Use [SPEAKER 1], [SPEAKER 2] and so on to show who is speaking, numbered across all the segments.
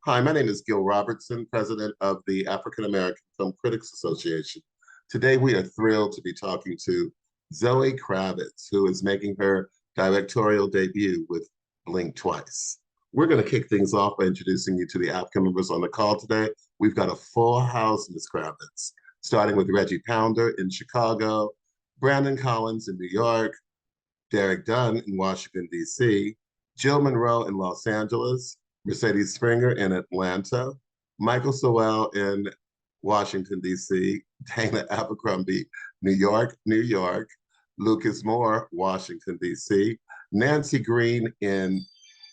[SPEAKER 1] Hi, my name is Gil Robertson, president of the African American Film Critics Association. Today, we are thrilled to be talking to Zoe Kravitz, who is making her directorial debut with Blink Twice. We're going to kick things off by introducing you to the African members on the call today. We've got a full house, Ms. Kravitz, starting with Reggie Pounder in Chicago, Brandon Collins in New York, Derek Dunn in Washington, D.C., Jill Monroe in Los Angeles, Mercedes Springer in Atlanta, Michael Sewell in Washington, D.C., Dana Abercrombie, New York, New York, Lucas Moore, Washington, D.C., Nancy Green in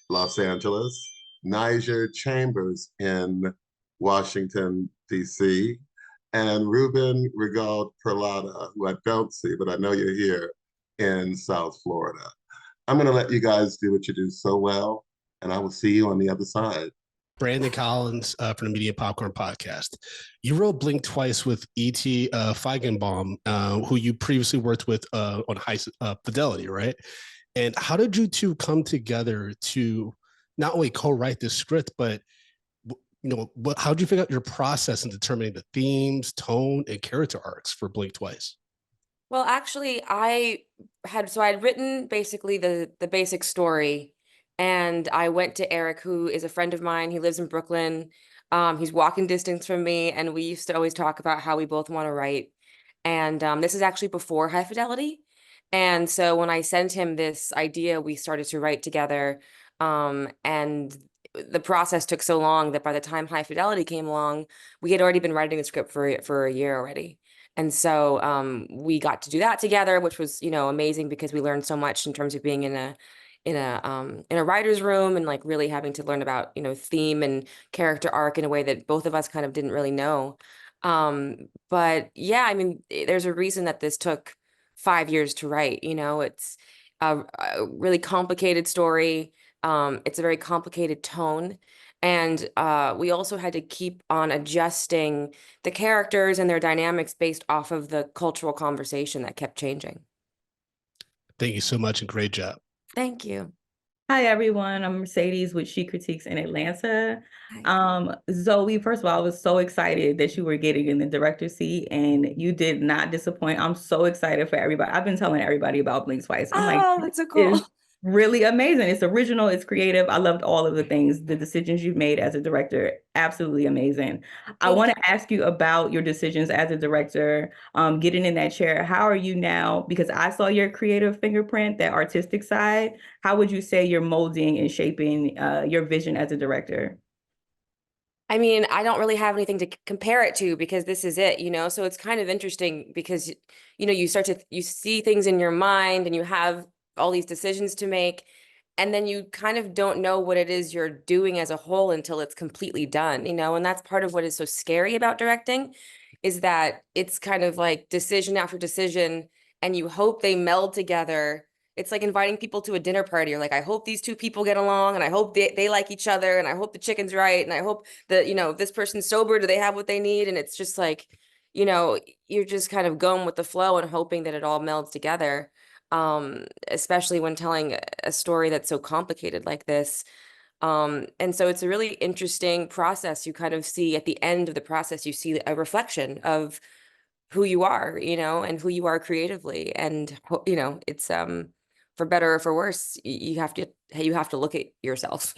[SPEAKER 1] Los Angeles, Niger Chambers in Washington, D.C., and Ruben Regal Perlada, who I don't see, but I know you're here, in South Florida. I'm going to let you guys do what you do so well, and I will see you on the other side.
[SPEAKER 2] Brandon Collins from the Media Popcorn Podcast. You wrote Blink Twice with E.T. Feigenbaum, who you previously worked with on High Fidelity, right? And how did you two come together to not only co-write this script, but how did you figure out your process in determining the themes, tone, and character arcs for Blink Twice?
[SPEAKER 3] Well, actually, I'd written basically the basic story, and I went to Eric, who is a friend of mine. He lives in Brooklyn. He's walking distance from me, and we used to always talk about how we both want to write. And this is actually before High Fidelity. And so when I sent him this idea, we started to write together. And the process took so long that by the time High Fidelity came along, we had already been writing the script for a year already. And so we got to do that together, which was, amazing because we learned so much in terms of being in a writer's room and like really having to learn about, theme and character arc in a way that both of us kind of didn't really know. But yeah, I mean, there's a reason that this took 5 years to write. It's a really complicated story. It's a very complicated tone. And we also had to keep on adjusting the characters and their dynamics based off of the cultural conversation that kept changing.
[SPEAKER 2] Thank you so much and great job.
[SPEAKER 3] Thank you.
[SPEAKER 4] Hi, everyone. I'm Mercedes with She Critiques in Atlanta. Zoe, first of all, I was so excited that you were getting in the director's seat and you did not disappoint. I'm so excited for everybody. I've been telling everybody about Blink Twice. I'm
[SPEAKER 3] that's so cool.
[SPEAKER 4] Really amazing. It's original. It's creative. I loved all of the things, the decisions you've made as a director. Absolutely amazing. I want to ask you about your decisions as a director, getting in that chair. How are you now? Because I saw your creative fingerprint, that artistic side. How would you say you're molding and shaping your vision as a director?
[SPEAKER 3] I mean, I don't really have anything to compare it to because this is it, so it's kind of interesting because, you see things in your mind and you have all these decisions to make, and then you kind of don't know what it is you're doing as a whole until it's completely done, and that's part of what is so scary about directing is that it's kind of like decision after decision and you hope they meld together. It's like inviting people to a dinner party. You're like, I hope these two people get along and I hope they like each other and I hope the chicken's right and I hope that, this person's sober. Do they have what they need? And it's just like, you're just kind of going with the flow and hoping that it all melds together. Especially when telling a story that's so complicated like this. And so it's a really interesting process. You kind of see at the end of the process, you see a reflection of who you are, and who you are creatively. And, it's, for better or for worse, you have to look at yourself,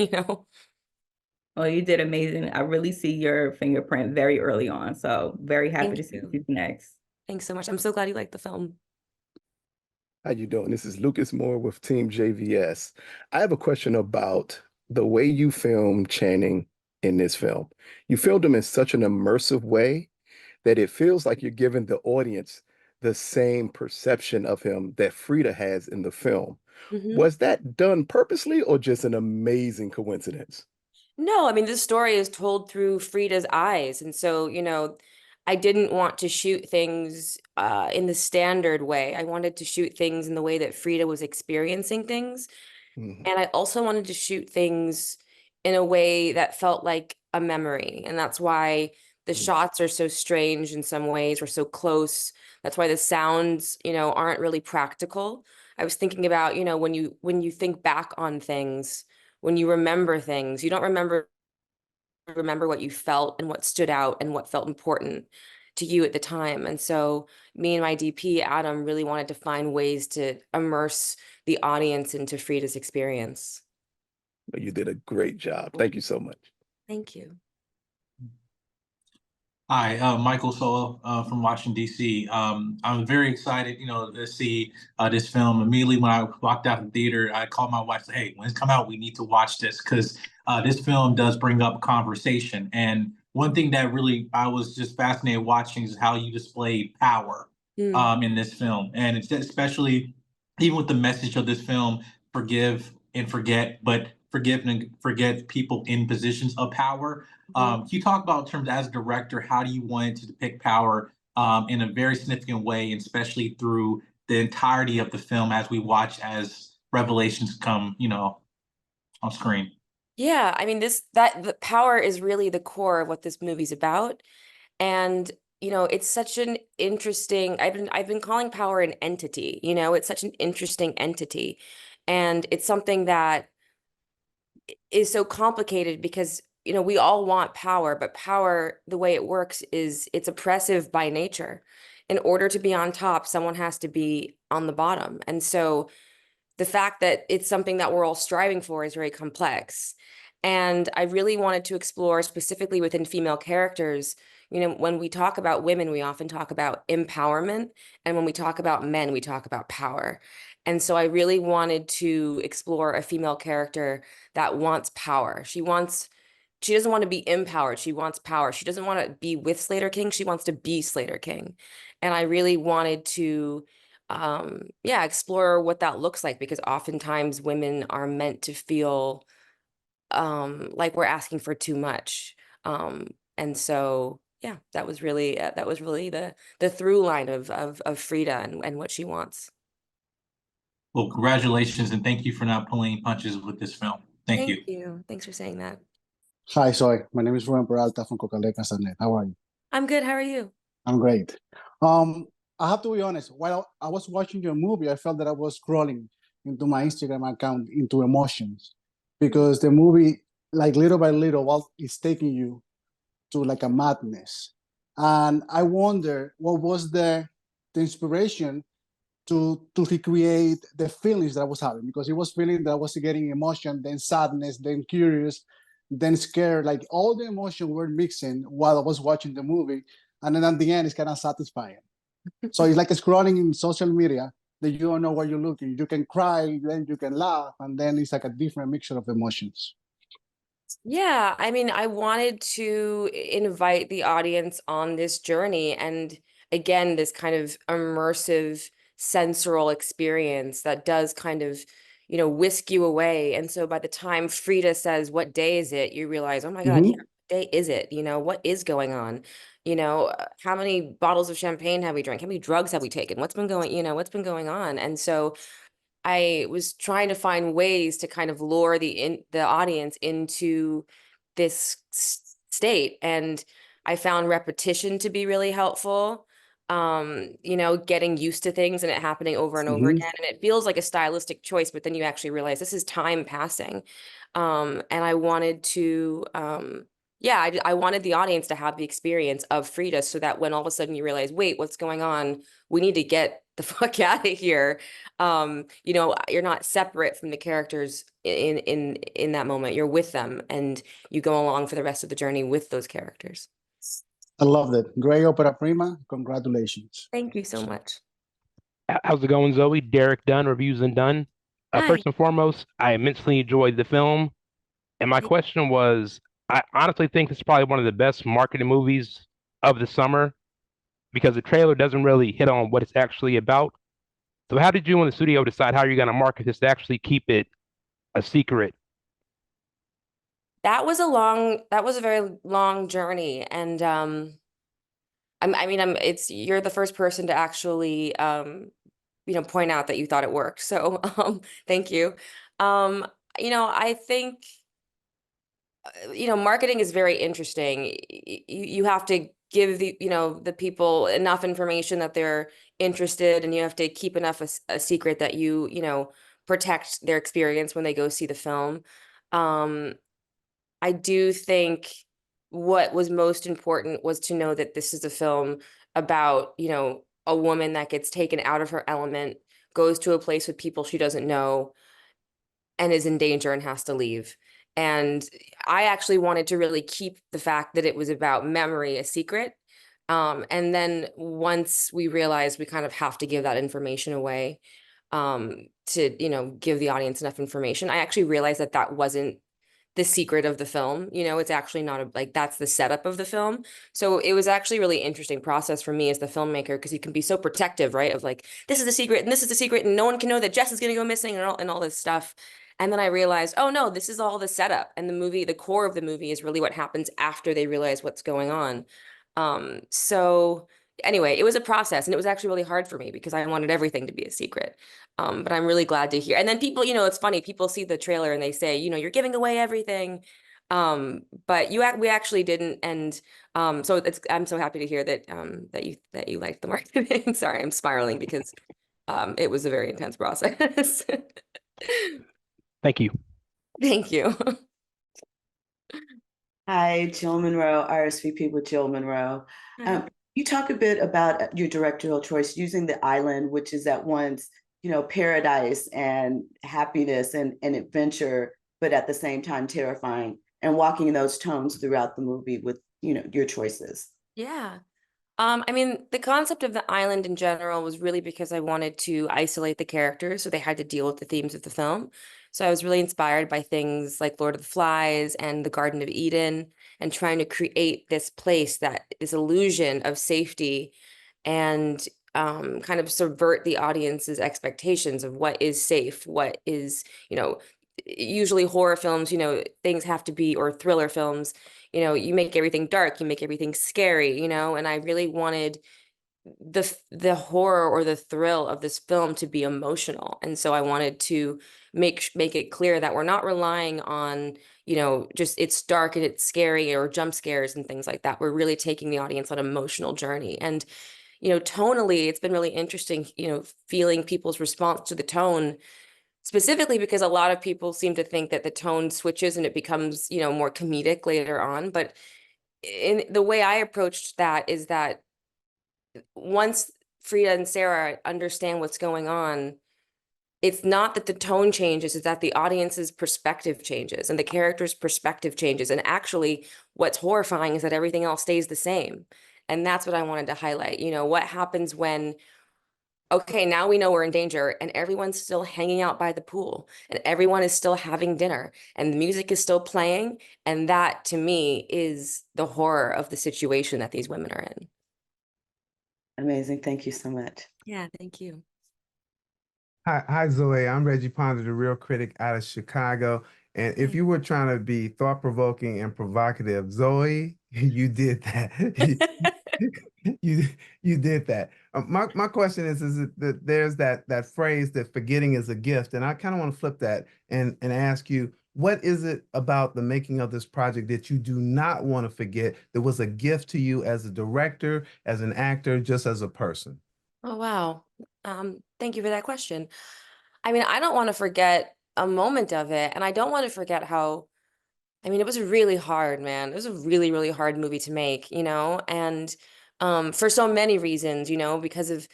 [SPEAKER 4] Well, you did amazing. I really see your fingerprint very early on. So very happy to see you next.
[SPEAKER 3] Thanks so much. I'm so glad you liked the film.
[SPEAKER 5] How you doing? This is Lucas Moore with Team JVS. I have a question about the way you filmed Channing in this film. You filmed him in such an immersive way that it feels like you're giving the audience the same perception of him that Frida has in the film. Mm-hmm. Was that done purposely or just an amazing coincidence?
[SPEAKER 3] No, I mean, this story is told through Frida's eyes. And so, I didn't want to shoot things in the standard way. I wanted to shoot things in the way that Frida was experiencing things. Mm-hmm. And I also wanted to shoot things in a way that felt like a memory. And that's why the shots are so strange in some ways, or so close. That's why the sounds, aren't really practical. I was thinking about, when you think back on things, when you remember things, you don't remember remember what you felt and what stood out and what felt important to you at the time. And so me and my DP, Adam, really wanted to find ways to immerse the audience into Frida's experience.
[SPEAKER 5] You did a great job. Thank you so much.
[SPEAKER 3] Thank you.
[SPEAKER 6] Hi, Michael Solo from Washington, D.C. I'm very excited, to see this film. Immediately when I walked out of the theater, I called my wife and said, hey, when it's come out, we need to watch this, because this film does bring up conversation. And one thing that really I was just fascinated watching is how you displayed power in this film. And it's especially, even with the message of this film, forgive and forget, but forgive and forget people in positions of power. Can you talk about, in terms as a director, how do you want to depict power in a very significant way, and especially through the entirety of the film as we watch as revelations come, on screen?
[SPEAKER 3] Yeah, I mean, the power is really the core of what this movie's about. And, it's such an interesting, I've been calling power an entity, it's such an interesting entity. And it's something that is so complicated because, we all want power, but power, the way it works is it's oppressive by nature. In order to be on top, someone has to be on the bottom. And so the fact that it's something that we're all striving for is very complex. And I really wanted to explore, specifically within female characters, when we talk about women, we often talk about empowerment. And when we talk about men, we talk about power. And so I really wanted to explore a female character that wants power. She doesn't want to be empowered. She wants power. She doesn't want to be with Slater King. She wants to be Slater King. And I really wanted to explore what that looks like, because oftentimes women are meant to feel like we're asking for too much. And so that was really the through line of Frida and what she wants.
[SPEAKER 6] Well, congratulations, and thank you for not pulling punches with this film. Thank you.
[SPEAKER 3] Thanks for saying that.
[SPEAKER 7] Hi, Zoe. My name is Ruben Peralta from Coca-Cola. How are you?
[SPEAKER 3] I'm good. How are you?
[SPEAKER 7] I'm great. I have to be honest. While I was watching your movie, I felt that I was scrolling into my Instagram account into emotions, because the movie, like little by little, it's taking you to like a madness. And I wonder what was the inspiration to recreate the feelings that I was having, because it was feeling that I was getting emotion, then sadness, then curious, then scared, like all the emotion were mixing while I was watching the movie. And then at the end, it's kind of satisfying. So it's like scrolling in social media that you don't know where you're looking. You can cry, then you can laugh, and then it's like a different mixture of emotions.
[SPEAKER 3] Yeah, I mean, I wanted to invite the audience on this journey, and again, this kind of immersive sensorial experience that does kind of, whisk you away. And so by the time Frida says, "What day is it?" you realize, oh my God, yeah, what day is it? What is going on? How many bottles of champagne have we drank? How many drugs have we taken? What's been going on? And so I was trying to find ways to kind of lure the audience into this state. And I found repetition to be really helpful. Getting used to things and it happening over and over again. And it feels like a stylistic choice, but then you actually realize this is time passing. And I wanted to, I wanted the audience to have the experience of Frida, so that when all of a sudden you realize, wait, what's going on? We need to get the fuck out of here. You're not separate from the characters in that moment. You're with them, and you go along for the rest of the journey with those characters.
[SPEAKER 7] I loved it. Great opera prima. Congratulations.
[SPEAKER 3] Thank you so much.
[SPEAKER 8] How's it going, Zoe? Derek Dunn, Reviews and Done.
[SPEAKER 3] Hi.
[SPEAKER 8] First and foremost, I immensely enjoyed the film. And my question was, I honestly think this is probably one of the best marketed movies of the summer, because the trailer doesn't really hit on what it's actually about. So how did you and the studio decide how you're going to market this to actually keep it a secret?
[SPEAKER 3] That was a very long journey. And you're the first person to actually point out that you thought it worked. So thank you. I think marketing is very interesting. You have to give the people enough information that they're interested, and you have to keep enough a secret that you protect their experience when they go see the film. I do think what was most important was to know that this is a film about, you know, a woman that gets taken out of her element, goes to a place with people she doesn't know, and is in danger and has to leave. And I actually wanted to really keep the fact that it was about memory a secret. And then once we realized we kind of have to give that information away, to, you know, give the audience enough information, I actually realized that that wasn't the secret of the film. You know, it's actually not a, like, that's the setup of the film. So it was actually a really interesting process for me as the filmmaker, because you can be so protective, right? Of like, this is the secret and this is the secret and no one can know that Jess is going to go missing and all this stuff. And then I realized, oh no, this is all the setup, and the movie, the core of the movie is really what happens after they realize what's going on. So anyway, it was a process, and it was actually really hard for me because I wanted everything to be a secret. But I'm really glad to hear. And then people, you know, it's funny, people see the trailer and they say, you know, you're giving away everything. But we actually didn't. And so I'm so happy to hear that that you liked the marketing. Sorry, I'm spiraling because it was a very intense process.
[SPEAKER 8] Thank you.
[SPEAKER 3] Thank you.
[SPEAKER 9] Hi, Jill Monroe, RSVP with Jill Monroe. You talk a bit about your directorial choice using the island, which is at once, you know, paradise and happiness and adventure, but at the same time terrifying, and walking in those tones throughout the movie with, you know, your choices.
[SPEAKER 3] Yeah. I mean, the concept of the island in general was really because I wanted to isolate the characters, so they had to deal with the themes of the film. So I was really inspired by things like Lord of the Flies and the Garden of Eden, and trying to create this place, that this illusion of safety, and kind of subvert the audience's expectations of what is safe, what is, you know, usually horror films, you know, things have to be, or thriller films, you know, you make everything dark, you make everything scary, you know, and I really wanted the horror or the thrill of this film to be emotional. And so I wanted to make it clear that we're not relying on, you know, just it's dark and it's scary or jump scares and things like that. We're really taking the audience on an emotional journey. And, you know, tonally, it's been really interesting, you know, feeling people's response to the tone, specifically because a lot of people seem to think that the tone switches and it becomes, you know, more comedic later on. But in the way I approached that is that once Frida and Sarah understand what's going on, it's not that the tone changes, it's that the audience's perspective changes and the character's perspective changes. And actually, what's horrifying is that everything else stays the same. And that's what I wanted to highlight. You know, what happens when, okay, now we know we're in danger and everyone's still hanging out by the pool and everyone is still having dinner and the music is still playing. And that, to me, is the horror of the situation that these women are in.
[SPEAKER 9] Amazing. Thank you so much.
[SPEAKER 3] Yeah, thank you.
[SPEAKER 10] Hi, Zoe. I'm Reggie Ponder, the Real Critic out of Chicago. And if you were trying to be thought-provoking and provocative, Zoe, you did that. You did that. My question is that there's that phrase that forgetting is a gift, and I kind of want to flip that and ask you, what is it about the making of this project that you do not want to forget, that was a gift to you as a director, as an actor, just as a person?
[SPEAKER 3] Oh, wow. Thank you for that question. I mean, I don't want to forget a moment of it, and I don't want to forget how, I mean, it was really hard, man. It was a really, really hard movie to make, you know, and for so many reasons, you know, because of,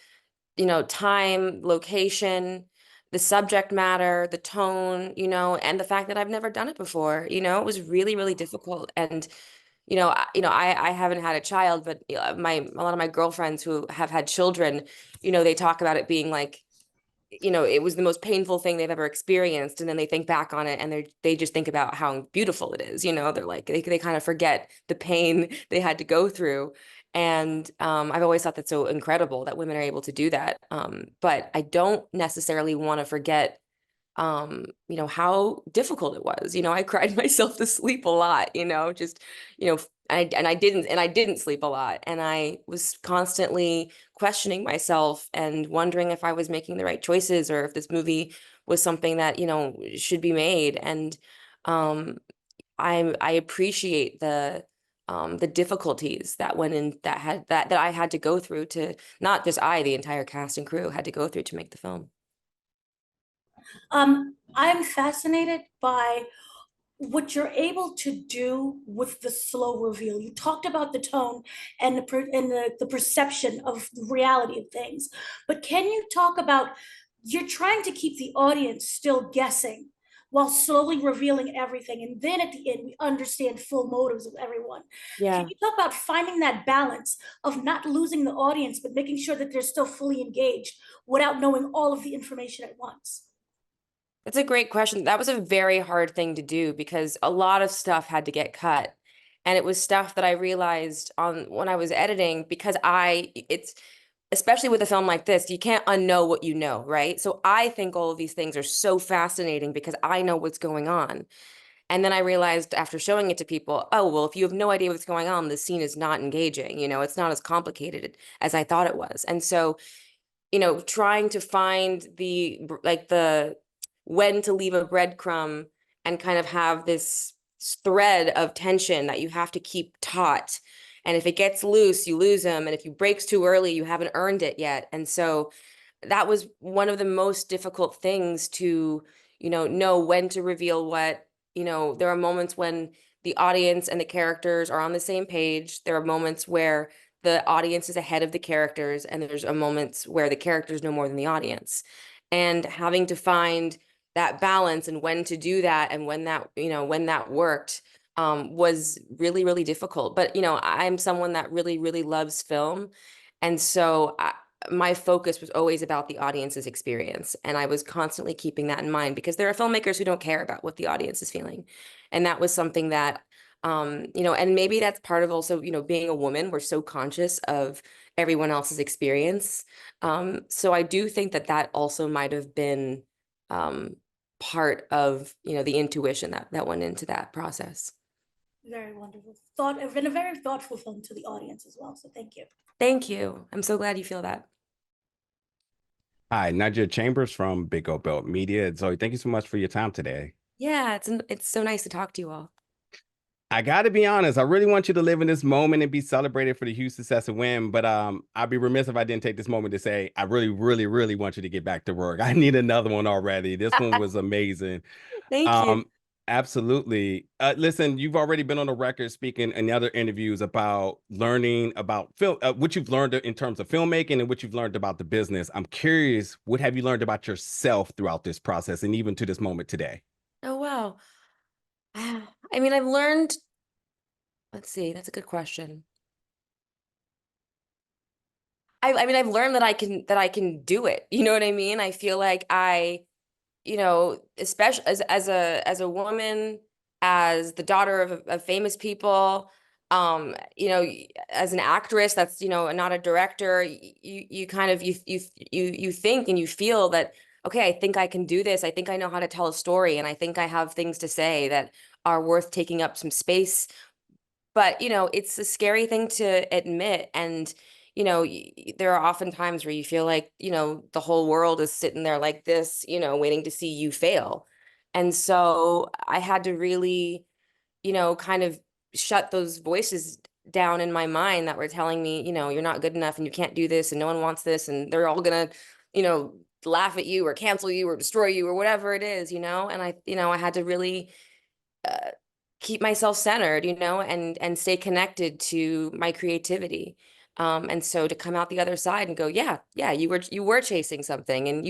[SPEAKER 3] you know, time, location, the subject matter, the tone, you know, and the fact that I've never done it before, you know, it was really, really difficult. And, I haven't had a child, but a lot of my girlfriends who have had children, you know, they talk about it being like, you know, it was the most painful thing they've ever experienced. And then they think back on it and they just think about how beautiful it is. You know, they're like, they kind of forget the pain they had to go through. And I've always thought that's so incredible that women are able to do that. But I don't necessarily want to forget, you know, how difficult it was. You know, I cried myself to sleep a lot, you know, just, you know, I didn't sleep a lot. And I was constantly questioning myself and wondering if I was making the right choices or if this movie was something that, you know, should be made. And I appreciate the difficulties that went in, that I had to go through to, not just the entire cast and crew had to go through to make the film.
[SPEAKER 11] I'm fascinated by what you're able to do with the slow reveal. You talked about the tone and the perception of the reality of things, but can you talk about, you're trying to keep the audience still guessing while slowly revealing everything, and then at the end we understand full motives of everyone.
[SPEAKER 3] Yeah.
[SPEAKER 11] Can you talk about finding that balance of not losing the audience but making sure that they're still fully engaged without knowing all of the information at once?
[SPEAKER 3] That's a great question. That was a very hard thing to do because a lot of stuff had to get cut. And it was stuff that I realized on when I was editing, because it's especially with a film like this, you can't unknow what you know, right? So I think all of these things are so fascinating because I know what's going on. And then I realized after showing it to people, oh, well, if you have no idea what's going on, the scene is not engaging. It's not as complicated as I thought it was. And so, trying to find the when to leave a breadcrumb and kind of have this thread of tension that you have to keep taut. And if it gets loose, you lose them. And if you breaks too early, you haven't earned it yet. And so that was one of the most difficult things to, know when to reveal what. There are moments when the audience and the characters are on the same page. There are moments where the audience is ahead of the characters, and there's moments where the characters know more than the audience. And having to find that balance and when to do that and when that worked was really, really difficult. But, I'm someone that really, really loves film. And so my focus was always about the audience's experience. And I was constantly keeping that in mind because there are filmmakers who don't care about what the audience is feeling. And that was something that, and maybe that's part of also, being a woman, we're so conscious of everyone else's experience. So I do think that also might have been part of, the intuition that went into that process.
[SPEAKER 11] Very wonderful thought, and a very thoughtful film to the audience as well. So thank you.
[SPEAKER 3] Thank you. I'm so glad you feel that.
[SPEAKER 12] Hi, Nadia Chambers from Big O Belt Media. Zoe, thank you so much for your time today.
[SPEAKER 3] Yeah, it's so nice to talk to you all.
[SPEAKER 12] I got to be honest, I really want you to live in this moment and be celebrated for the huge success and win. But I'd be remiss if I didn't take this moment to say, I really, really, really want you to get back to work. I need another one already. This one was amazing.
[SPEAKER 3] Thank you.
[SPEAKER 12] Absolutely. Listen, you've already been on the record speaking in other interviews about learning about film, what you've learned in terms of filmmaking and what you've learned about the business. I'm curious, what have you learned about yourself throughout this process and even to this moment today?
[SPEAKER 3] Oh, wow. I mean, I've learned, let's see, that's a good question. I mean, I've learned that I can do it. You know what I mean? I feel like especially as a woman, as the daughter of famous people, as an actress that's, not a director, you kind of, you think and you feel that, okay, I think I can do this. I think I know how to tell a story. And I think I have things to say that are worth taking up some space. But, it's a scary thing to admit. And, there are often times where you feel like, the whole world is sitting there like this, waiting to see you fail. And so I had to really, kind of shut those voices down in my mind that were telling me, you're not good enough and you can't do this and no one wants this and they're all gonna, laugh at you or cancel you or destroy you or whatever it is, and I had to really keep myself centered, and stay connected to my creativity. And so to come out the other side and go, yeah, you were chasing something and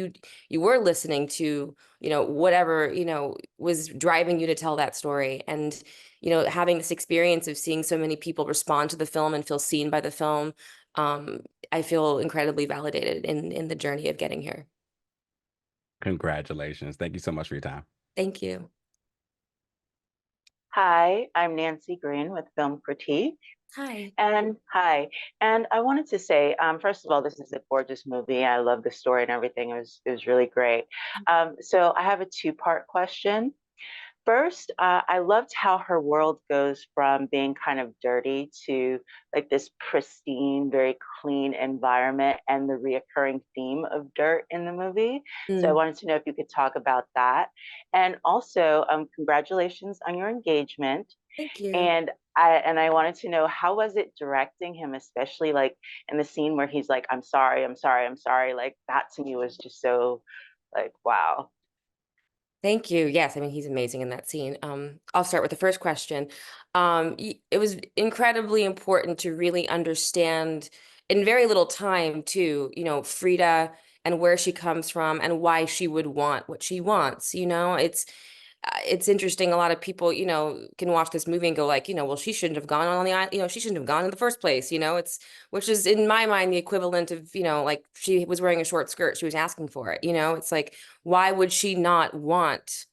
[SPEAKER 3] you were listening to, whatever, was driving you to tell that story. And, having this experience of seeing so many people respond to the film and feel seen by the film, I feel incredibly validated in the journey of getting here.
[SPEAKER 12] Congratulations. Thank you so much for your time.
[SPEAKER 3] Thank you.
[SPEAKER 13] Hi, I'm Nancy Green with Film Critique.
[SPEAKER 3] Hi.
[SPEAKER 13] And I wanted to say, first of all, this is a gorgeous movie. I love the story and everything. It was really great. So I have a two-part question. First, I loved how her world goes from being kind of dirty to like this pristine, very clean environment and the reoccurring theme of dirt in the movie. So I wanted to know if you could talk about that. And also, congratulations on your engagement.
[SPEAKER 3] Thank you.
[SPEAKER 13] And I wanted to know, how was it directing him, especially like in the scene where he's like, I'm sorry. Like that to me was just so like, wow.
[SPEAKER 3] Thank you. Yes, I mean, he's amazing in that scene. I'll start with the first question. It was incredibly important to really understand in very little time too, Frida and where she comes from and why she would want what she wants. It's interesting. A lot of people, can watch this movie and go like, well, she shouldn't have gone on the island. She shouldn't have gone in the first place. Which is in my mind the equivalent of, like she was wearing a short skirt. She was asking for it. It's like, why would she not want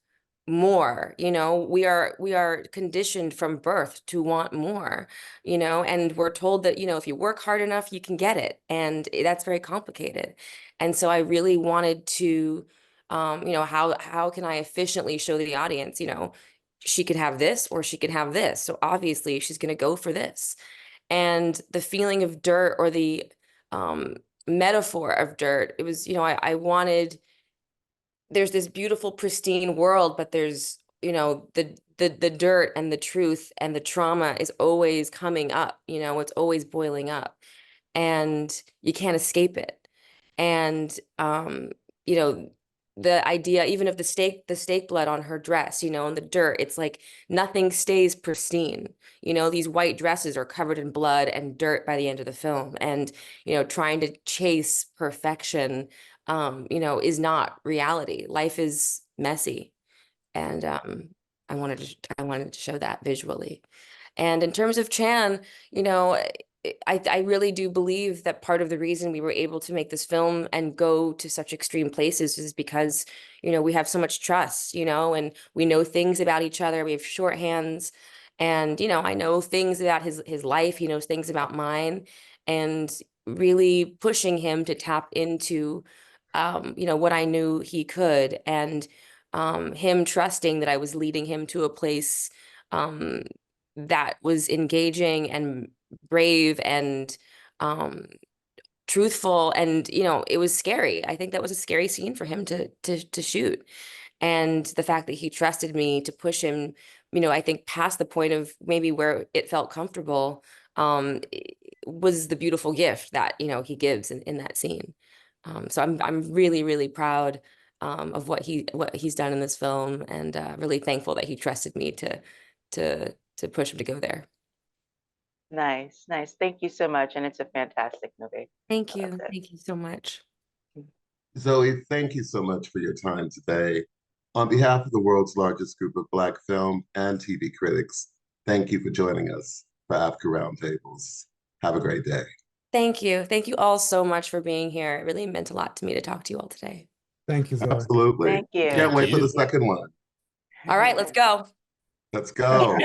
[SPEAKER 3] more? We are conditioned from birth to want more, and we're told that, if you work hard enough, you can get it. And that's very complicated. And so I really wanted to how can I efficiently show the audience, she could have this or she could have this. So obviously she's going to go for this. And the feeling of dirt, or the metaphor of dirt, it was, I wanted, there's this beautiful, pristine world, but there's, the dirt and the truth and the trauma is always coming up, it's always boiling up, and you can't escape it. And, the idea even of the steak blood on her dress, and the dirt, it's like nothing stays pristine. These white dresses are covered in blood and dirt by the end of the film. And, trying to chase perfection, is not reality. Life is messy. And I wanted to show that visually. And in terms of Chan, I really do believe that part of the reason we were able to make this film and go to such extreme places is because, we have so much trust, and we know things about each other. We have shorthands, and, I know things about his life. He knows things about mine, and really pushing him to tap into, what I knew he could, and him trusting that I was leading him to a place that was engaging and brave and truthful. And it was scary. I think that was a scary scene for him to shoot. And the fact that he trusted me to push him, I think past the point of maybe where it felt comfortable, was the beautiful gift that he gives in that scene. So I'm really, really proud of what he's done in this film, and really thankful that he trusted me to push him to go there.
[SPEAKER 13] Nice. Thank you so much. And it's a fantastic movie.
[SPEAKER 3] Thank you. Thank you so much.
[SPEAKER 1] Zoe, thank you so much for your time today. On behalf of the world's largest group of Black film and TV critics, thank you for joining us for Africa Roundtables. Have a great day.
[SPEAKER 3] Thank you. Thank you all so much for being here. It really meant a lot to me to talk to you all today.
[SPEAKER 10] Thank you, Zoe.
[SPEAKER 1] Absolutely.
[SPEAKER 13] Thank you.
[SPEAKER 1] Can't wait for the second one.
[SPEAKER 3] All right, let's go.
[SPEAKER 1] Let's go.